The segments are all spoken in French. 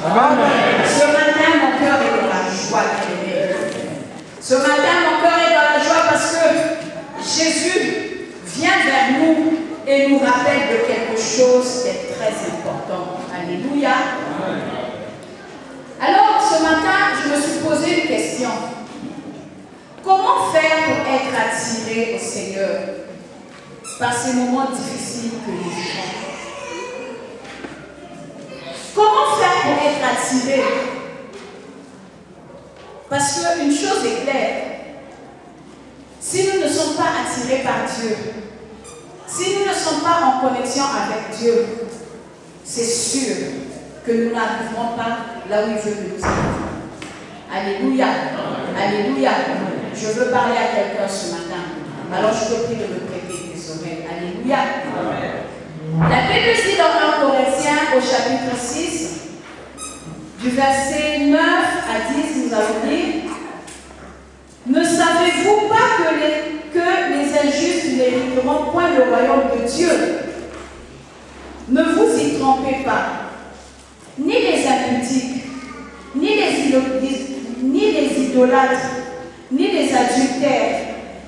Amen. Ce matin, mon cœur est dans la joie, bien-aimé. Ce matin, mon cœur est dans la joie parce que Jésus vient vers nous et nous rappelle de quelque chose qui est très important. Alléluia. Alors, ce matin, je me suis posé une question. Comment faire pour être attiré au Seigneur par ces moments difficiles que nous vivons? Comment faire pour être attiré? Parce qu'une chose est claire, si nous ne sommes pas attirés par Dieu, si nous ne sommes pas en connexion avec Dieu, c'est sûr que nous n'arriverons pas là où il veut que nous arrivions. Alléluia. Alléluia. Je veux parler à quelqu'un ce matin. Alors je te prie de me prêter tes oreilles. Alléluia. La Bible dit dans 1 Corinthiens au chapitre 6, du verset 9 à 10, nous allons lire: ne savez-vous pas que les injustes n'hériteront point le royaume de Dieu? Ne vous y trompez pas. Ni les impudiques, ni les idolâtres, ni les adultères,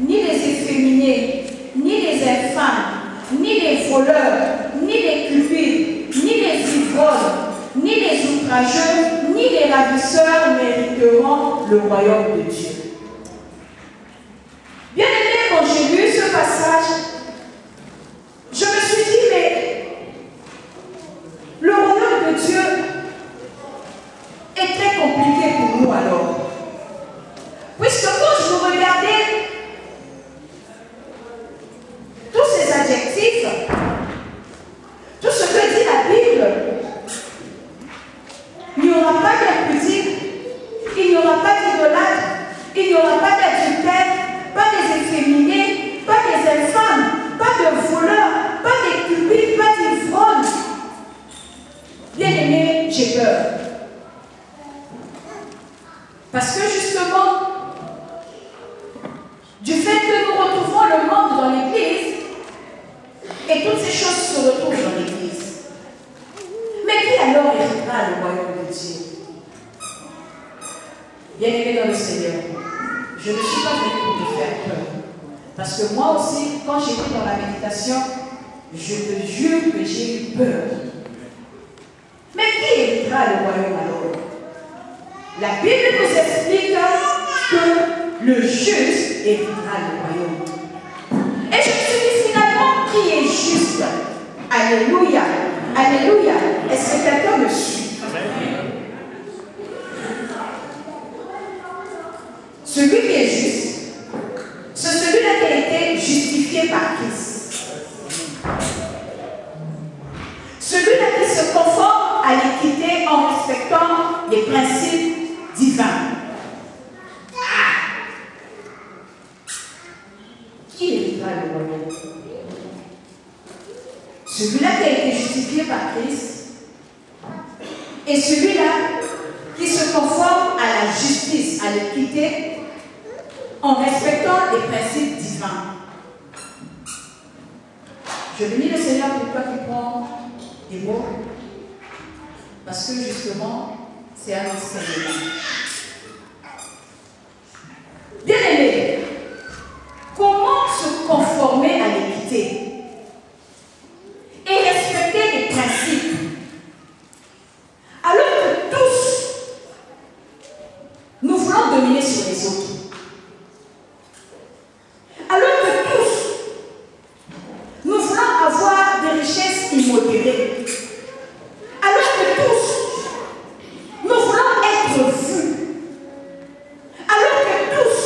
ni les efféminés, ni les infâmes, ni les voleurs, ni les cupides, ni les ivrognes, ni les outrageux, ni les ravisseurs n'hériteront le royaume de Dieu. Bien aimé, quand j'ai lu ce passage, je me suis dit, mais le royaume de Dieu est très compliqué pour nous alors. Puisque quand je regardais tous ces adjectifs, tout ce que dit la Bible, il n'y aura pas d'impudique, il n'y aura pas d'idolâtre, il n'y aura pas d'adultère, pas des efféminés, pas des infâmes, pas de voleurs, pas des cupides, pas d'ivrognes. Bien aimé, j'ai peur. Parce que justement, du fait que nous retrouvons le monde dans l'Église, et toutes ces choses se retrouvent dans l'Église. Mais qui alors héritera le royaume de Dieu? Bien aimé dans le Seigneur, je ne suis pas venue pour te faire peur. Parce que moi aussi, quand j'étais dans la méditation, je te jure que j'ai eu peur. Mais qui héritera le royaume alors? La Bible nous explique que le juste héritera le royaume. Et je me suis dit finalement, qui est juste? Alléluia. Alléluia. Est-ce que quelqu'un me suit? Celui qui est juste, c'est celui-là qui a été justifié par Christ. Celui-là qui se conforme à l'équité en respectant les principes divins. Qui héritera le royaume? Celui-là qui a été justifié par Christ et celui-là qui se conforme à la justice, à l'équité en respectant les principes divins. Je bénis le Seigneur pour toi qui prends des mots, parce que justement, c'est un enseignement. Bien aimé, comment se conformer à l'équité et respecter les principes alors que tous, nous voulons dominer sur les autres? Alors que tous, nous voulons avoir des richesses immodérées. Alors que tous, nous voulons être vus. Alors que tous,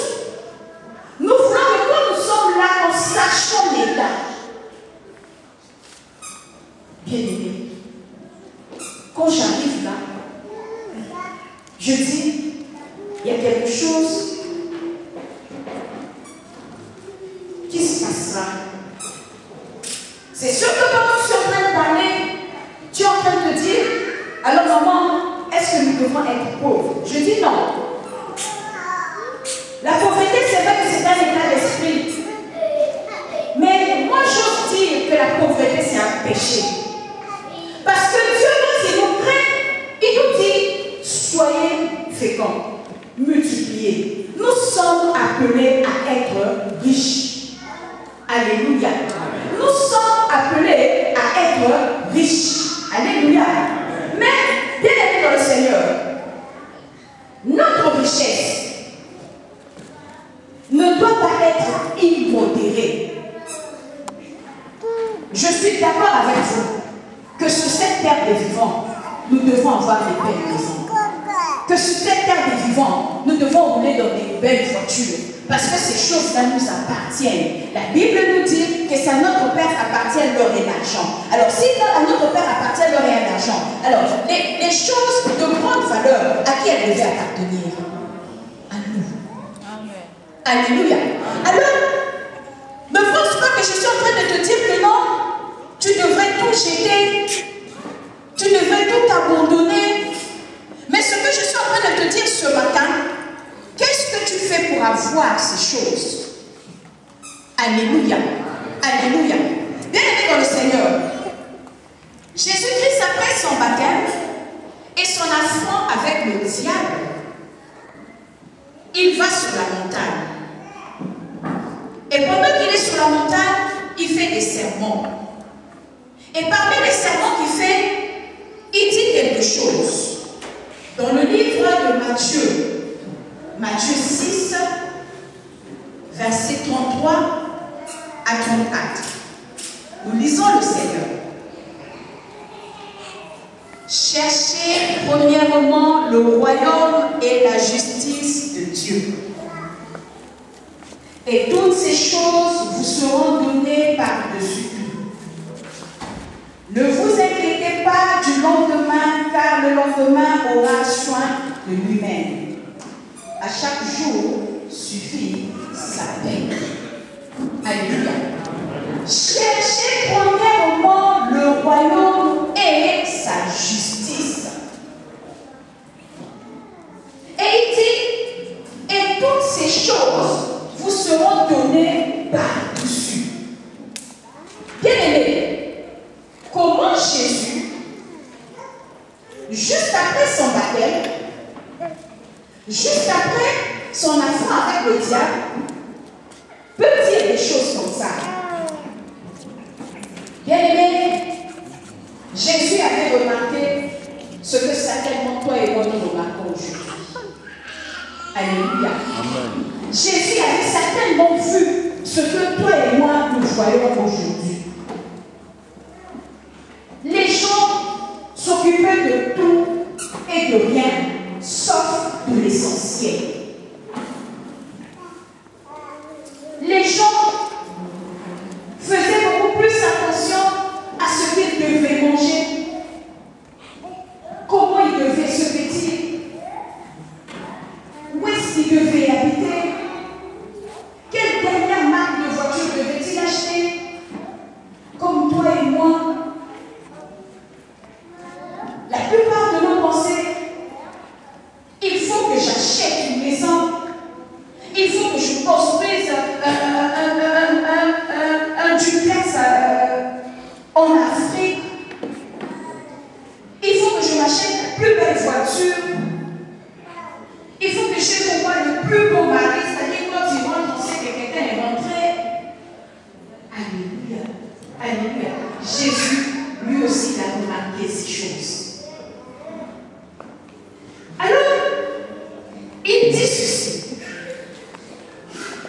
nous voulons que quand nous sommes là, nous sachions l'état. Bien aimé, quand j'arrive là, je dis, il y a quelque chose qui se passera. C'est sûr que quand tu es en train de parler, tu es en train de te dire, alors maman, est-ce que nous devons être pauvres? Je dis non. La pauvreté, c'est vrai que c'est un état d'esprit. Mais moi, j'ose dire que la pauvreté, c'est un péché. Parce que Dieu, quand il nous crée, il nous dit, riche. Alléluia. Mais, bien aimé dans le Seigneur, notre richesse ne doit pas être immodérée. Je suis d'accord avec vous que sur cette terre des vivants, nous devons avoir des belles maisons. Que sur cette terre des vivants, nous devons rouler dans des belles voitures. Parce que ces choses-là nous appartiennent. La Bible nous dit que c'est à notre Père appartient l'or et l'argent. Alors, si à notre Père appartient l'or et l'argent, alors les choses de grande valeur, à qui elles devaient appartenir? À nous. Amen. Alléluia. Alors, ne pense pas que je suis en train de te dire que non, tu devrais tout jeter, tu devrais tout abandonner. Mais ce que je suis en train de te dire ce matin, qu'est-ce que tu fais pour avoir ces choses? Alléluia. Alléluia. Bien aimé dans le Seigneur, Jésus-Christ, après son baptême et son affront avec le diable, il va sur la montagne. Et pendant qu'il est sur la montagne, il fait des sermons. Et parmi les sermons qu'il fait, il dit quelque chose. Dans le livre de Matthieu, Matthieu 6, versets 33 à 34. Nous lisons le Seigneur. Cherchez premièrement le royaume et la justice de Dieu. Et toutes ces choses vous seront données par-dessus tout. Ne vous inquiétez pas du lendemain, car le lendemain aura soin de lui-même. À chaque jour suffit sa peine. Alléluia. Cherchez premièrement le royaume et sa justice. Et il dit, et toutes ces choses vous seront données par-dessus. Bien-aimés, comment Jésus, juste après son baptême, juste après son affront avec le diable, peut dire des choses comme ça? Bien-aimés, Jésus avait remarqué ce que certainement toi et moi nous remarquons aujourd'hui. Alléluia. Amen. Jésus avait certainement vu ce que toi et moi nous voyons aujourd'hui. Les gens s'occupaient de tout et de rien, sauf de l'essentiel. Les gens faisaient beaucoup plus attention à ce qu'ils devaient manger, comment ils devaient se vêtir, où est-ce qu'ils devaient habiter, quelle dernière marque de voiture devait-il acheter, comme toi et moi. La plupart de nos pensées, il faut que j'achète une maison, il faut que je construise un duplex en Afrique, il faut que je m'achète la plus belle voiture, il faut que je pour moi le plus beau mari, c'est-à-dire quand tu rentres, on sait que quelqu'un est rentré. Alléluia. Alléluia. Jésus, lui aussi, il a remarqué ces choses. Alors, il dit ceci.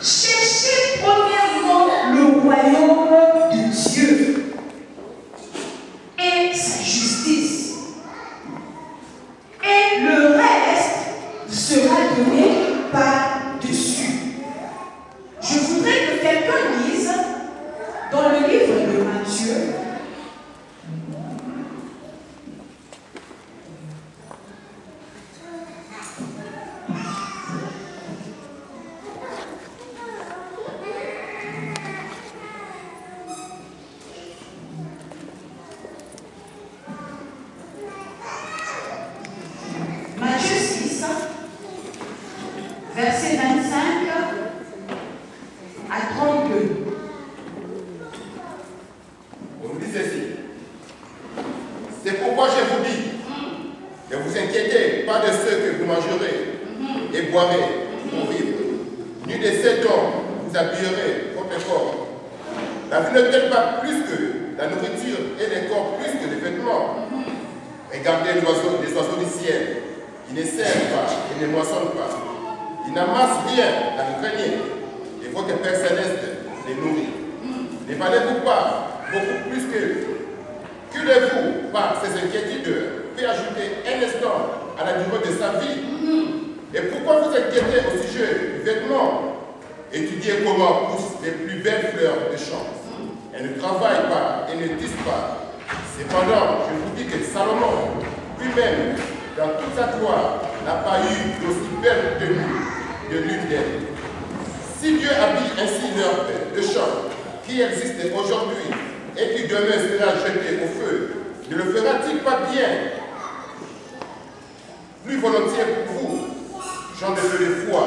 Cherchez premièrement le royaume de Dieu et sa justice. Et le reste sera donné par-dessus. Je voudrais que quelqu'un lise dans le livre de Matthieu, verset 25 à 32. On nous dit ceci. C'est pourquoi je vous dis, ne vous inquiétez pas de ce que vous mangerez et boirez pour vivre, ni de ce dont vous habillerez votre corps. La vie ne t'aide pas plus que la nourriture et les corps plus que les vêtements. Regardez les oiseaux du ciel. Ils ne sèment pas, ils ne moissonnent pas. Ils n'amassent rien dans le grenier. Et votre Père Céleste les nourrit. Ne valez-vous pas beaucoup plus qu'eux? Que voulez-vous par ces inquiétudes peut ajouter un instant à la durée de sa vie? Et pourquoi vous inquiétez au sujet du vêtement? Étudiez comment poussent les plus belles fleurs de champ. Elles ne travaillent pas et ne tissent pas. Cependant, je vous dis que Salomon, lui-même, dans toute sa gloire, n'a pas eu d'aussi belle tenue de l'une d'elles. Si Dieu habille ainsi l'herbe de champ qui existe aujourd'hui et qui demain sera jeté au feu, ne le fera-t-il pas bien? Plus volontiers pour vous, gens de peu de foi.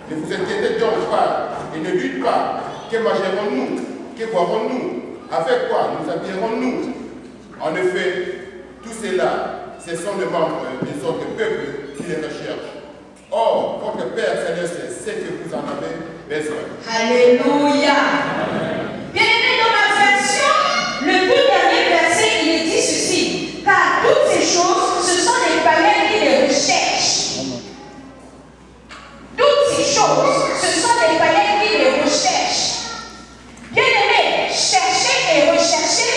Ne vous inquiétez donc pas et ne dites pas: que mangerons-nous? Que boirons-nous? Avec quoi nous habillerons-nous? En effet, tout cela, ce sont les membres des autres peuples qui les recherchent. Or, votre Père Céleste sait que vous en avez besoin. Alléluia. Bien-aimé, dans ma version, le tout dernier verset, il est dit ceci: car toutes ces choses, ce sont les païens qui les recherchent. Toutes ces choses, ce sont les païens qui les recherchent. Bien-aimé, chercher et rechercher,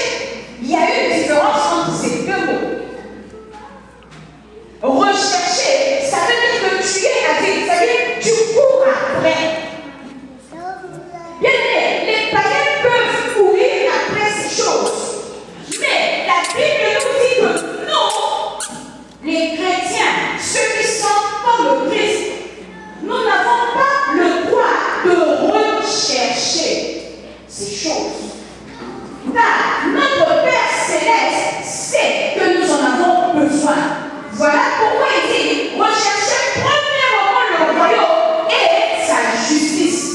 il y a une différence entre ces deux mots. Rechercher, ça veut dire que tu es avec, ça veut dire que tu cours après. Bien-aimé, les païens peuvent courir après ces choses. Mais la Bible nous dit que nous, les chrétiens, ceux qui sont comme le Christ, nous n'avons pas le droit de rechercher ces choses. Car notre Père Céleste sait que nous en avons besoin. Voilà pourquoi il dit: recherchez premièrement le royaume et sa justice.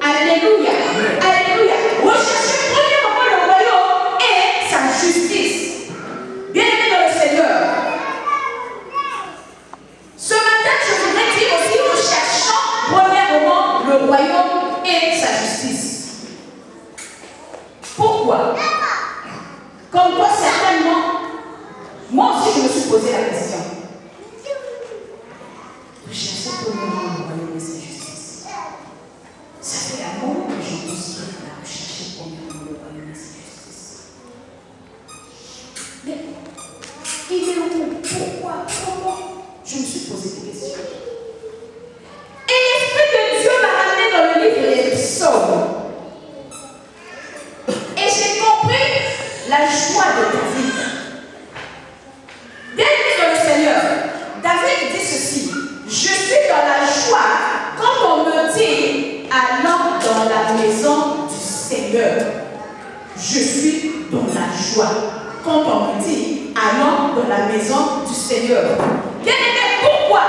Alléluia. Alléluia. Recherchez premièrement le royaume et sa justice. Bienvenue dans le Seigneur. Ce matin, je voudrais dire aussi: recherchons premièrement le royaume et sa justice. Pourquoi? Comme quoi, certainement, moi aussi je me suis posé la question. Recherchez premièrement le royaume et sa justice. Ça fait un moment que j'entends ce truc là, rechercher premièrement le royaume et sa justice. Mais il est où? Pourquoi? Comment? Je me suis posé des questions. Et l'Esprit de Dieu m'a ramené dans le livre des Psaumes. Et j'ai compris la joie de David. Bienvenue dans le Seigneur. David dit ceci: je suis dans la joie quand on me dit allons dans la maison du Seigneur. Je suis dans la joie quand on me dit allons dans la maison du Seigneur. Bien-aimé, pourquoi?